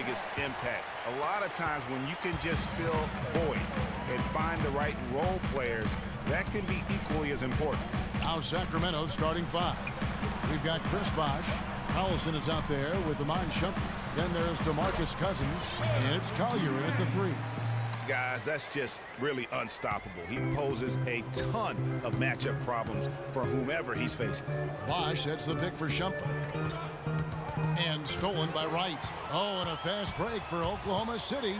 biggest impact. A lot of times when you can just fill voids and find the right role players, that can be equally as important. Now Sacramento starting five. We've got Chris Bosh. Collison is out there with Iman Shumpert. Then there's DeMarcus Cousins, and it's Collier in at the three. Guys, that's just really unstoppable. He poses a ton of matchup problems for whomever he's facing. Bosh sets the pick for Shumpert. And stolen by Wright. Oh, and a fast break for Oklahoma City.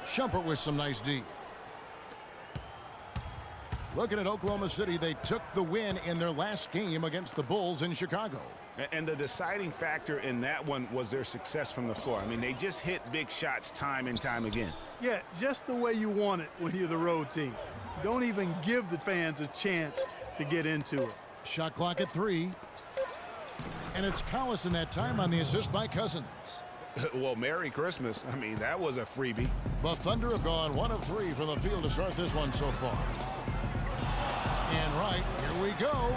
Shumpert with some nice D. Looking at Oklahoma City, they took the win in their last game against the Bulls in Chicago. And the deciding factor in that one was their success from the floor. I mean, they just hit big shots time and time again. Yeah, just the way you want it when you're the road team. Don't even give the fans a chance to get into it. Shot clock at 3. And it's Collison that time on the assist by Cousins. Well, Merry Christmas. I mean, that was a freebie. The Thunder have gone 1 of 3 from the field to start this one so far. And right, here we go.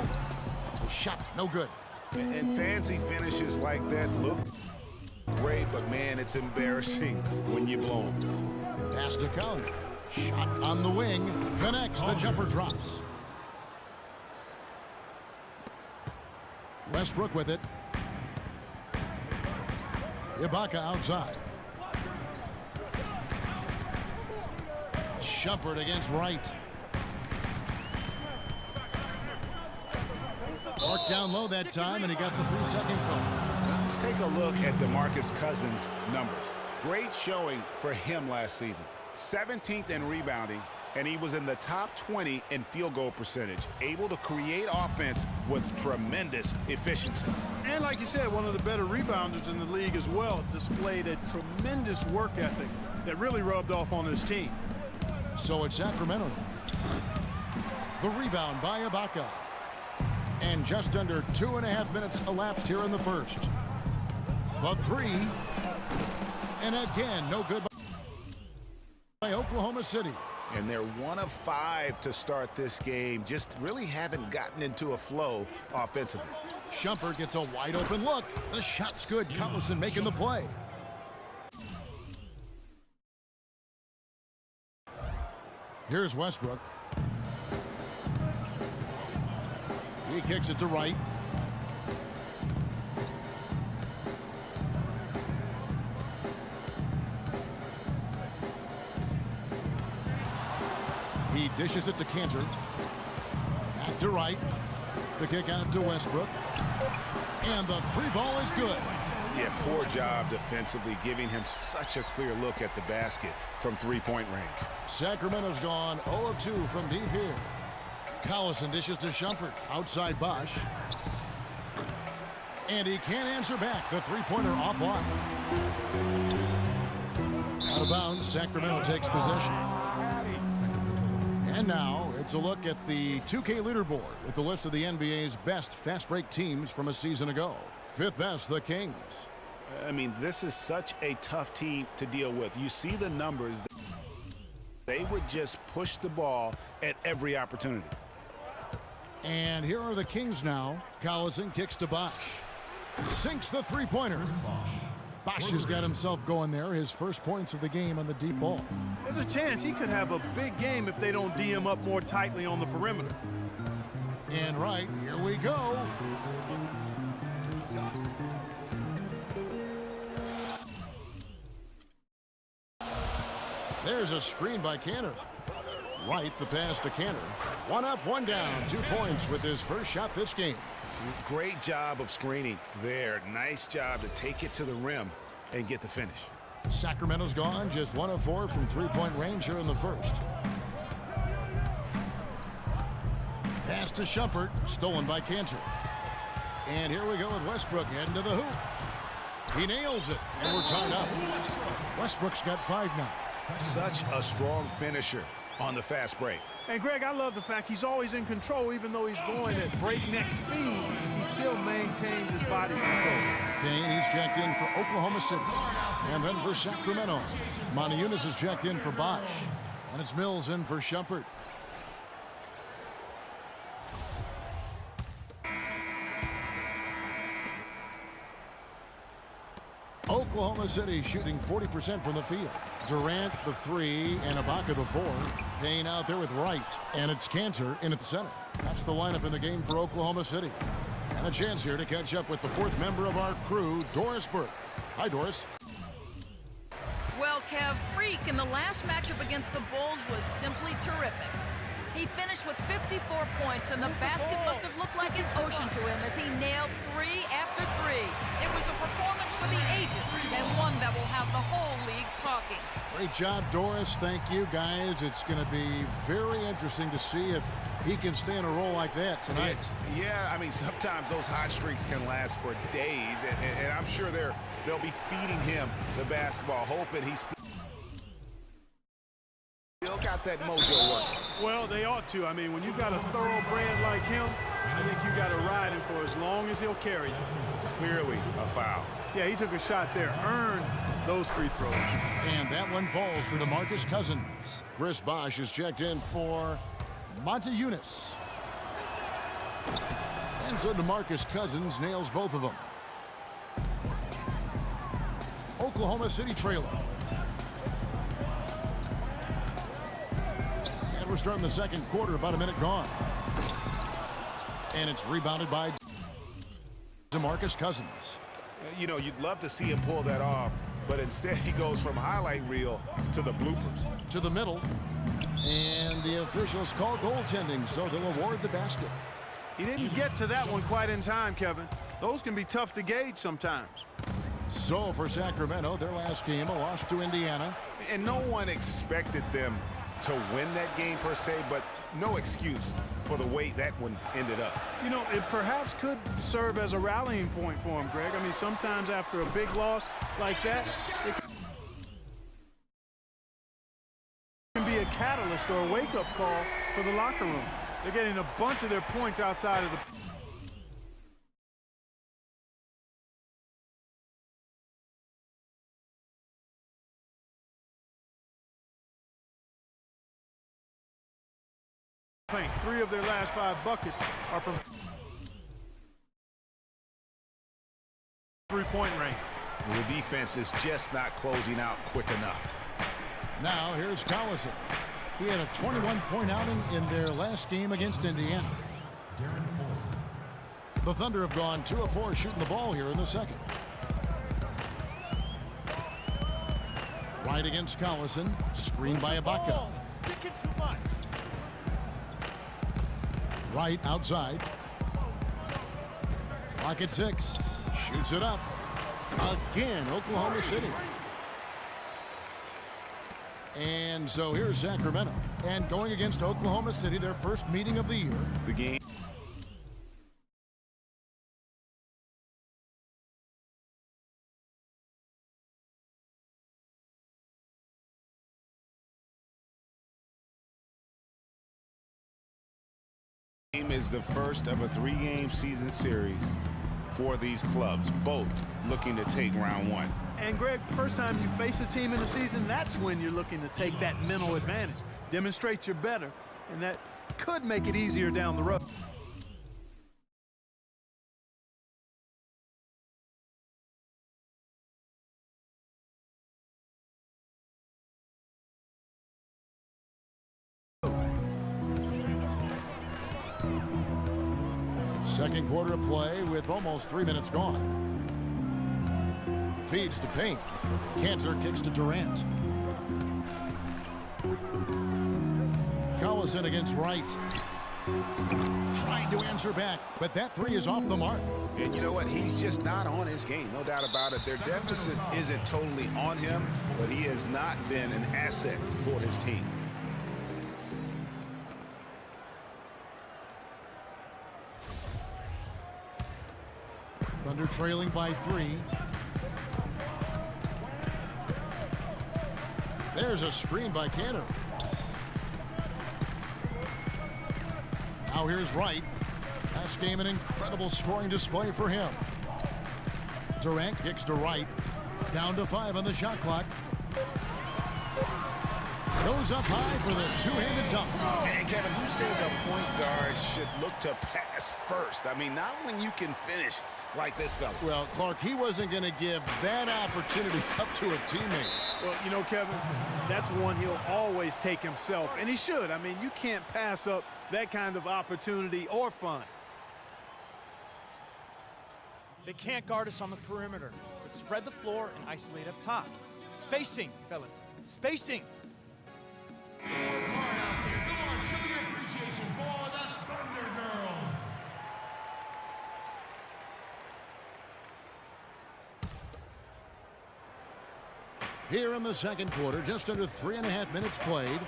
The shot, no good. And fancy finishes like that look great, but man, it's embarrassing when you blow them. Pass to Collier. Shot on the wing. Connects. The jumper drops. Westbrook with it. Ibaka outside. Shumpert against Wright. Marked down low that time, and he got the free second call. Let's take a look at DeMarcus Cousins' numbers. Great showing for him last season. 17th in rebounding, and he was in the top 20 in field goal percentage. Able to create offense with tremendous efficiency. And like you said, one of the better rebounders in the league as well. Displayed a tremendous work ethic that really rubbed off on his team. So it's Sacramento. The rebound by Ibaka. And just under 2.5 minutes elapsed here in the first. The three. And again, no good by Oklahoma City. And they're 1 of 5 to start this game. Just really haven't gotten into a flow offensively. Shumpert gets a wide open look. The shot's good. Collison making the play. Here's Westbrook. He kicks it to Wright. He dishes it to Cantor. Back to Wright. The kick out to Westbrook. And the three ball is good. Yeah, poor job defensively, giving him such a clear look at the basket from three-point range. Sacramento's gone 0 of 2 from deep here. Collison dishes to Shumpert. Outside Bosh. And he can't answer back. The three-pointer offline. Out of bounds, Sacramento takes possession. And now it's a look at the 2K leaderboard with the list of the NBA's best fast break teams from a season ago. 5th best, the Kings. I mean, this is such a tough team to deal with. You see the numbers. They would just push the ball at every opportunity. And here are the Kings now. Collison kicks to Bosh. Sinks the three-pointer. Bosh has got himself going there. His first points of the game on the deep ball. There's a chance he could have a big game if they don't D him up more tightly on the perimeter. And right, here we go. There's a screen by Cantor. Wright, the pass to Cantor. 1 up, 1 down. 2 points with his first shot this game. Great job of screening there. Nice job to take it to the rim and get the finish. Sacramento's gone just 1 of 4 from three-point range here in the first. Pass to Shumpert, stolen by Cantor. And here we go with Westbrook heading to the hoop. He nails it, and we're tied up. Westbrook's got 5 now. Such a strong finisher on the fast break. And Greg, I love the fact he's always in control. Even though he's going at breakneck speed, he still maintains his body control. Kane, he's checked in for Oklahoma City. And then for Sacramento, Moniunas is checked in for Bosh. And it's Mills in for Shumpert. Oklahoma City shooting 40% from the field. Durant the 3 and Ibaka the 4. Payne out there with Wright. And it's Cantor in at center. That's the lineup in the game for Oklahoma City. And a chance here to catch up with the fourth member of our crew, Doris Burke. Hi, Doris. Well, Kev, Freak in the last matchup against the Bulls was simply terrific. He finished with 54 points, and the basket must have looked like an ocean to him as he nailed 3 after 3. It was a performance for the ages, and one that will have the whole league talking. Great job, Doris. Thank you, guys. It's going to be very interesting to see if he can stay in a role like that tonight. Yeah, I mean, sometimes those hot streaks can last for days, and I'm sure they'll be feeding him the basketball, hoping he's still got that mojo working. Well, they ought to. I mean, when you've got a thoroughbred like him, I think you got to ride him for as long as he'll carry you. Clearly a foul. Yeah, he took a shot there, earned those free throws. And that one falls for DeMarcus Cousins. Chris Bosh is checked in for Monte Eunice. And so DeMarcus Cousins nails both of them. Oklahoma City trailer. And we're starting the second quarter, about a minute gone. And it's rebounded by DeMarcus Cousins. You know, you'd love to see him pull that off, but instead he goes from highlight reel to the bloopers. To the middle. And the officials call goaltending, so they'll award the basket. He didn't get to that one quite in time, Kevin. Those can be tough to gauge sometimes. So for Sacramento, their last game, a loss to Indiana. And no one expected them to win that game per se, but no excuse for the way that one ended up. You know, it perhaps could serve as a rallying point for him, Greg. I mean, sometimes after a big loss like that, it can be a catalyst or a wake-up call for the locker room. They're getting a bunch of their points outside of the paint. 3 of their last 5 buckets are from three-point range. The defense is just not closing out quick enough. Now here's Collison. He had a 21-point outing in their last game against Indiana. The Thunder have gone 2 of 4 shooting the ball here in the second. Right against Collison. Screen by Ibaka. Right outside. Clock at 6. Shoots it up. Again, Oklahoma City. And so here's Sacramento. And going against Oklahoma City, their first meeting of the year. The game. Is the first of a 3-game season series for these clubs, both looking to take round 1. And Greg, first time you face a team in the season, that's when you're looking to take that mental advantage. Demonstrate you're better, and that could make it easier down the road. Second quarter of play with almost 3 minutes gone. Feeds to Payne. Cantor kicks to Durant. Collison against Wright. Trying to answer back, but that 3 is off the mark. And you know what? He's just not on his game. No doubt about it. Their deficit isn't totally on him, but he has not been an asset for his team. Thunder trailing by 3. There's a screen by Cantor. Now here's Wright. Last game, an incredible scoring display for him. Durant kicks to Wright. Down to 5 on the shot clock. Goes up high for the two-handed dunk. And Kevin, who says a point guard should look to pass first? I mean, not when you can finish. like this fella. Well, Clark, he wasn't going to give that opportunity up to a teammate. Well, you know, Kevin, that's one he'll always take himself, and he should. I mean, you can't pass up that kind of opportunity or fun. They can't guard us on the perimeter, but spread the floor and isolate up top. Spacing, fellas. Spacing. Here in the second quarter, just under 3.5 minutes played.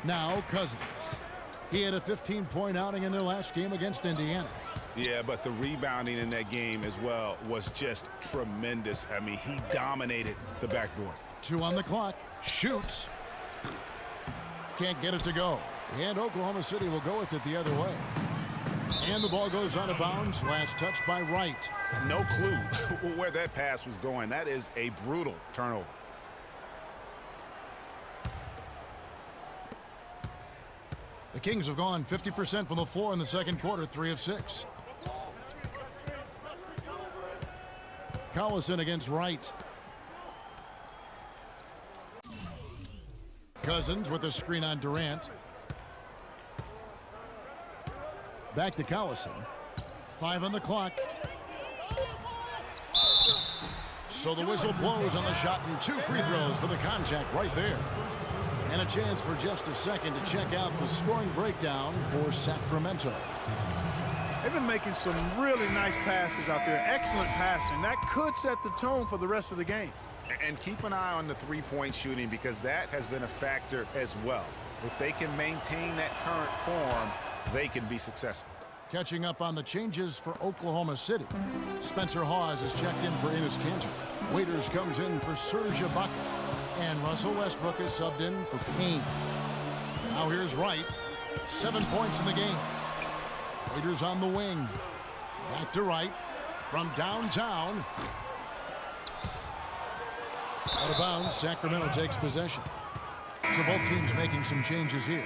Now Cousins. He had a 15-point outing in their last game against Indiana. Yeah, but the rebounding in that game as well was just tremendous. I mean, he dominated the backboard. 2 on the clock. Shoots. Can't get it to go. And Oklahoma City will go with it the other way. And the ball goes out of bounds. Last touch by Wright. No clue where that pass was going. That is a brutal turnover. The Kings have gone 50% from the floor in the second quarter, 3 of 6. Collison against Wright. Cousins with a screen on Durant. Back to Collison. 5 on the clock. So the whistle blows on the shot and 2 free throws for the contact right there. And a chance for just a second to check out the scoring breakdown for Sacramento. They've been making some really nice passes out there. Excellent passing. That could set the tone for the rest of the game. And keep an eye on the three-point shooting because that has been a factor as well. If they can maintain that current form, they can be successful. Catching up on the changes for Oklahoma City. Spencer Hawes is checked in for Enes Kanter. Waiters comes in for Serge Ibaka. And Russell Westbrook is subbed in for Payne. Now here's Wright. 7 points in the game. Waiters on the wing. Back to Wright. From downtown. Out of bounds, Sacramento takes possession. So both teams making some changes here.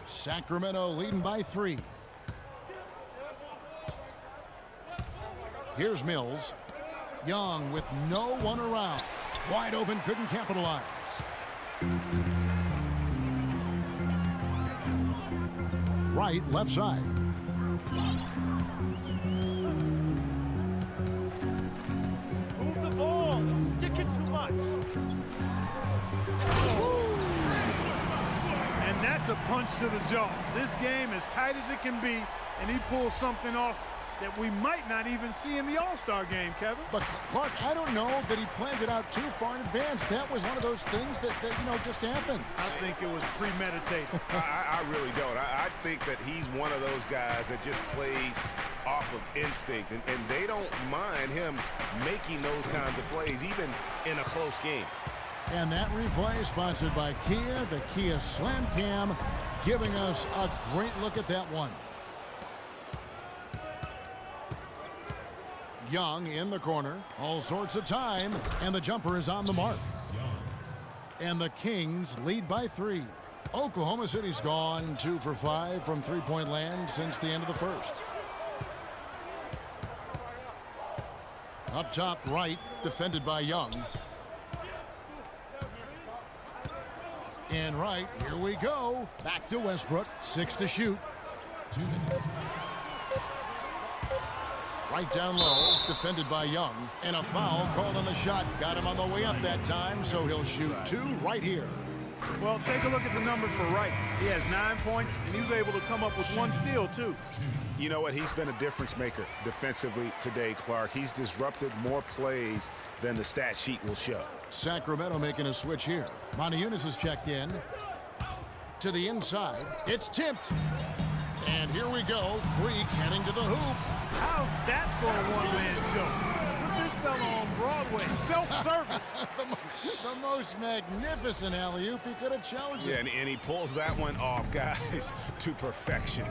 Sacramento leading by 3. Here's Mills. Young with no one around. Wide open, couldn't capitalize. Wright, left side. Move the ball and stick it too much. And that's a punch to the jaw. This game as tight as it can be, and he pulls something off that we might not even see in the All-Star game, Kevin. But Clark, I don't know that he planned it out too far in advance. That was one of those things that just happened. I think it was premeditated. I really don't. I think that he's one of those guys that just plays off of instinct, and they don't mind him making those kinds of plays, even in a close game. And that replay sponsored by Kia, the Kia Slam Cam, giving us a great look at that one. Young in the corner, all sorts of time, and the jumper is on the mark. And the Kings lead by 3. Oklahoma City's gone 2 for 5 from three-point land since the end of the first. Up top right, defended by Young. And right, here we go. Back to Westbrook, 6 to shoot. 2 minutes. Right down low, defended by Young. And a foul called on the shot. Got him on the way up that time, so he'll shoot 2 right here. Well, take a look at the numbers for Wright. He has 9 points, and he was able to come up with 1 steal, too. You know what? He's been a difference maker defensively today, Clark. He's disrupted more plays than the stat sheet will show. Sacramento making a switch here. Moniunas is checked in. To the inside. It's tipped. And here we go. Freak heading to the hoop. How's that for a one-man show? Put this fella on Broadway. Self-service. The most magnificent alley-oop he could have chosen. Yeah, and he pulls that one off, guys, to perfection.